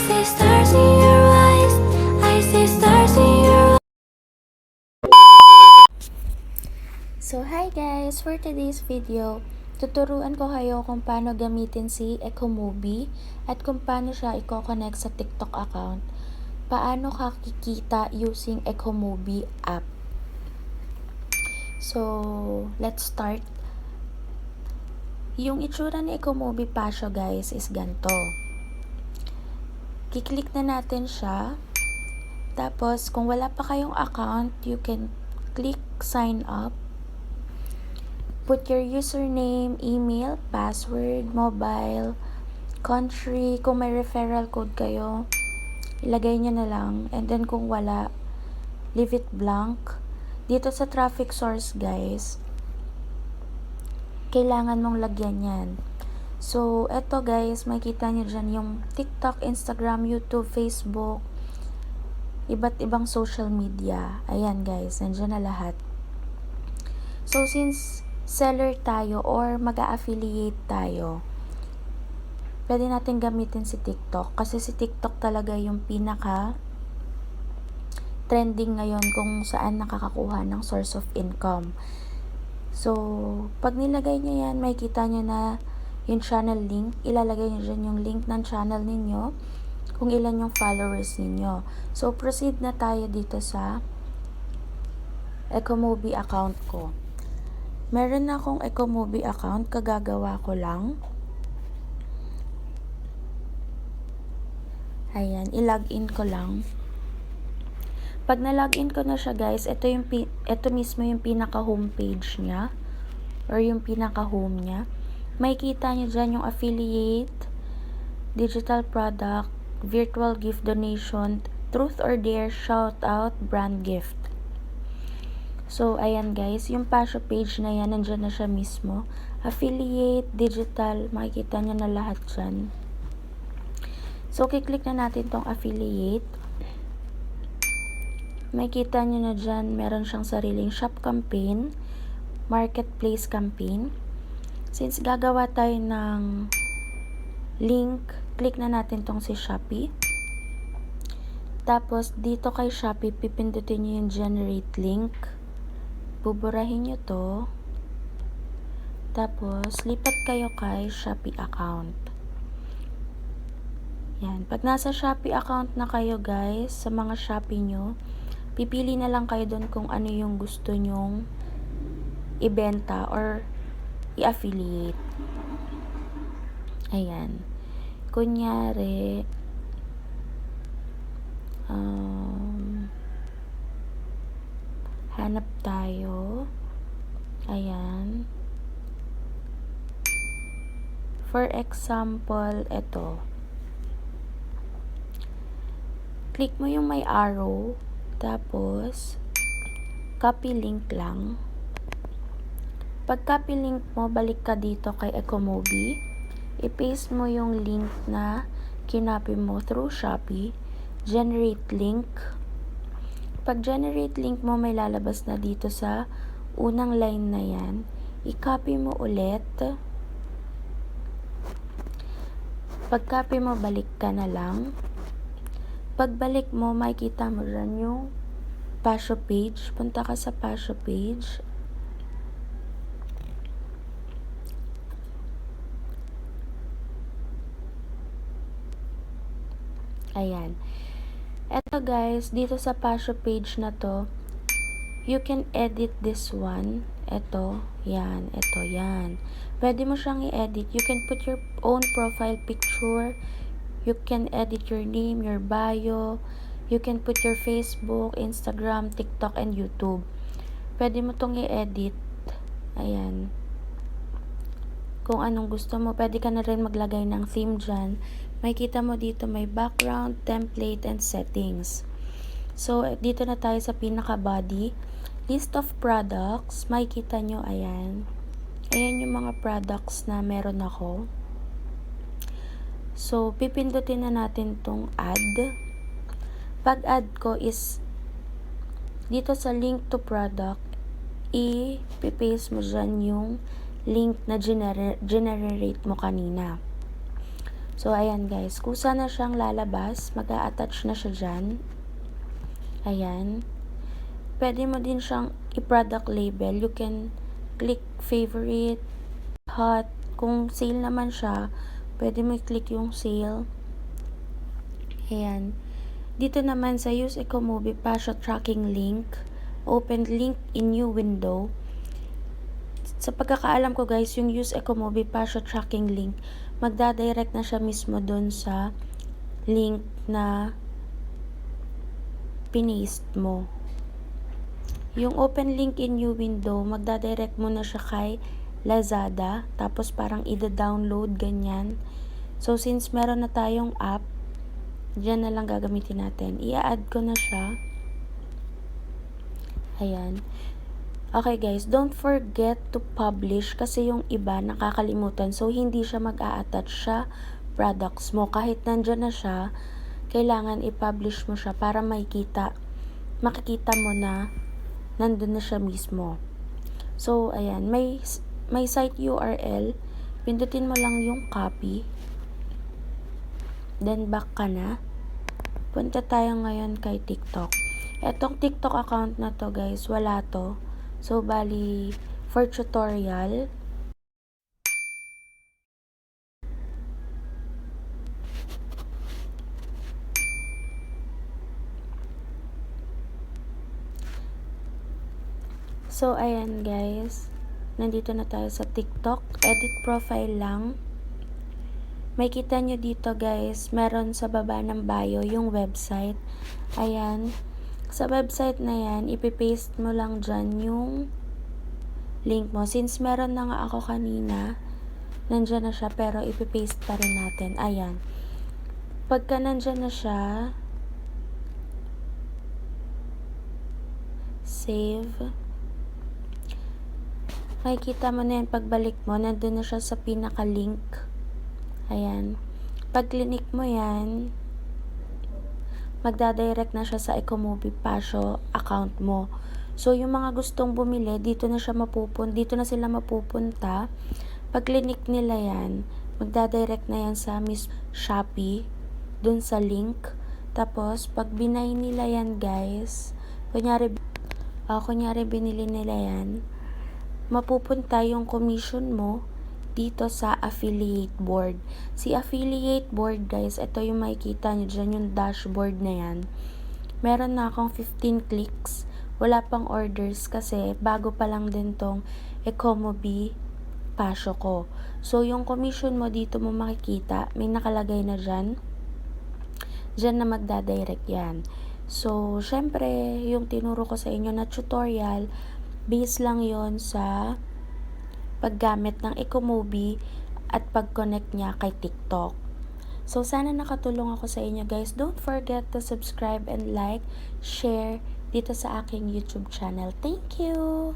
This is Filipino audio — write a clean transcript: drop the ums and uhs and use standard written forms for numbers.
see stars in your eyes. I see stars in your So hi guys! For today's video, tuturuan ko kayo kung paano gamitin si Ecomovie at kung paano siya i-connect sa TikTok account. Paano ka kikita using Ecomovie app. So, let's start. Yung itsura ni Ecomovie Pasio guys is ganito. Kiklik na natin siya. Tapos, kung wala pa kayong account, you can click sign up. Put your username, email, password, mobile, country. Kung may referral code kayo, ilagay nyo na lang. And then kung wala, leave it blank. Dito sa traffic source guys, kailangan mong lagyan yan. So, eto guys, makikita nyo dyan yung TikTok, Instagram, YouTube, Facebook, iba't ibang social media. Ayan guys, nandyan na lahat. So, since seller tayo or mag-a-affiliate tayo, pwede natin gamitin si TikTok kasi si TikTok talaga yung pinaka trending ngayon kung saan nakakakuha ng source of income. So, pag nilagay nyo yan, makikita nyo na yung channel link, ilalagay nyo dyan yung link ng channel ninyo, kung ilan yung followers ninyo. So, proceed na tayo dito sa Ecomovie account ko. Meron na akong Ecomovie account, kagagawa ko lang. Ayan, i-login ko lang. Pag na-login ko na siya guys, ito mismo yung pinaka-homepage niya or yung pinaka-home niya. Makikita nyo dyan yung affiliate, digital product, virtual gift donation, truth or dare, shout out, brand gift. So, ayan guys, yung Pasio page na yan, nandyan na siya mismo. Affiliate, digital, makikita nyo na lahat dyan. So, kiklik na natin tong affiliate. Makikita nyo na dyan, meron siyang sariling shop campaign, marketplace campaign. Since gagawa tayo ng link, click na natin tong si Shopee. Tapos, dito kay Shopee, pipindutin nyo yung generate link. Buburahin nyo to. Tapos, lipat kayo kay Shopee account. Yan. Pag nasa Shopee account na kayo guys, sa mga Shopee nyo, pipili na lang kayo doon kung ano yung gusto nyong ibenta or i-affiliate. Ayan. Kunyari, hanap tayo. Ayan. For example, ito. Click mo yung may arrow. Tapos, copy link lang. Pag copy link mo, balik ka dito kay Ecomovie. I-paste mo yung link na kinopy mo through Shopee. Generate link. Pag generate link mo, may lalabas na dito sa unang line na yan. I-copy mo ulit. Pag copy mo, balik ka na lang. Pagbalik mo, makikita mo dyan yung Pasio page. Punta ka sa Pasio page. Ayan. Eto guys, dito sa Pasio page na to, you can edit this one. Eto, yan. Eto, yan. Pwede mo siyang i-edit. You can put your own profile picture. You can edit your name, your bio. You can put your Facebook, Instagram, TikTok, and YouTube. Pwede mo tong i-edit. Ayan. Kung anong gusto mo. Pwede ka na rin maglagay ng theme dyan. Makikita mo dito may background, template, and settings. So, dito na tayo sa pinaka-body. List of products. Makikita nyo, ayan. Ayan yung mga products na meron ako. So, pipindutin na natin tong add. Pag-add ko is dito sa link to product, i-paste mo dyan yung link na generate mo kanina. So, ayan guys, kusa na siyang lalabas, mag-a-attach na siya dyan. Ayan. Pwede mo din siyang i-product label. You can click favorite, hot. Kung sale naman siya, pwede mo i-click yung sale. Ayan. Dito naman sa use Ecomovie Pasho tracking link, open link in new window. Sa pagkakaalam ko guys, yung use Ecomovie Pasho tracking link, magdadirect na siya mismo dun sa link na pinaste mo. Yung open link in new window, magdadirect mo na siya kay Lazada, tapos parang ida-download ganyan. So since meron na tayong app, dyan na lang gagamitin natin. I-add ko na siya. Ayan. Okay guys, don't forget to publish kasi yung iba nakakalimutan. So hindi siya mag-a-attach sa products mo. Kahit nandyan na siya, kailangan i-publish mo siya para makikita mo na nandun na siya mismo. So ayan, may site URL. Pindutin mo lang yung copy. Then back ka na. Punta tayo ngayon kay TikTok. Etong TikTok account na to guys, wala to. So bali, for tutorial, so ayan guys, nandito na tayo sa TikTok. Edit profile lang. May kita nyo dito guys, meron sa baba ng bio yung website. Ayan. Sa website na yan, ipipaste mo lang dyan yung link mo. Since meron na nga ako kanina, nandyan na siya pero ipipaste pa rin natin. Ayan. Pagka nandyan na siya, save. Makikita mo na yan, pagbalik mo, nandun na siya sa pinaka-link. Ayan. Pag click mo yan, magdadirect na siya sa Ecomovie Pasho account mo. So, yung mga gustong bumili, dito na sila mapupunta. Pag click nila yan, magdadirect na yan sa Miss Shopee, dun sa link. Tapos, pag binay nila yan guys, kunyari binili nila yan, mapupunta yung commission mo dito sa affiliate board. Si affiliate board guys, ito yung makikita nyo dyan, yung dashboard na yan. Meron na akong 15 clicks. Wala pang orders kasi bago pa lang din tong Ecomovie Pasho ko. So yung commission mo dito mo makikita, may nakalagay na dyan. Dyan na magdadirect yan. So syempre, yung tinuro ko sa inyo na tutorial, base lang yon sa paggamit ng Ecomovie at pag-connect niya kay TikTok. So, sana nakatulong ako sa inyo guys. Don't forget to subscribe and like, share dito sa aking YouTube channel. Thank you!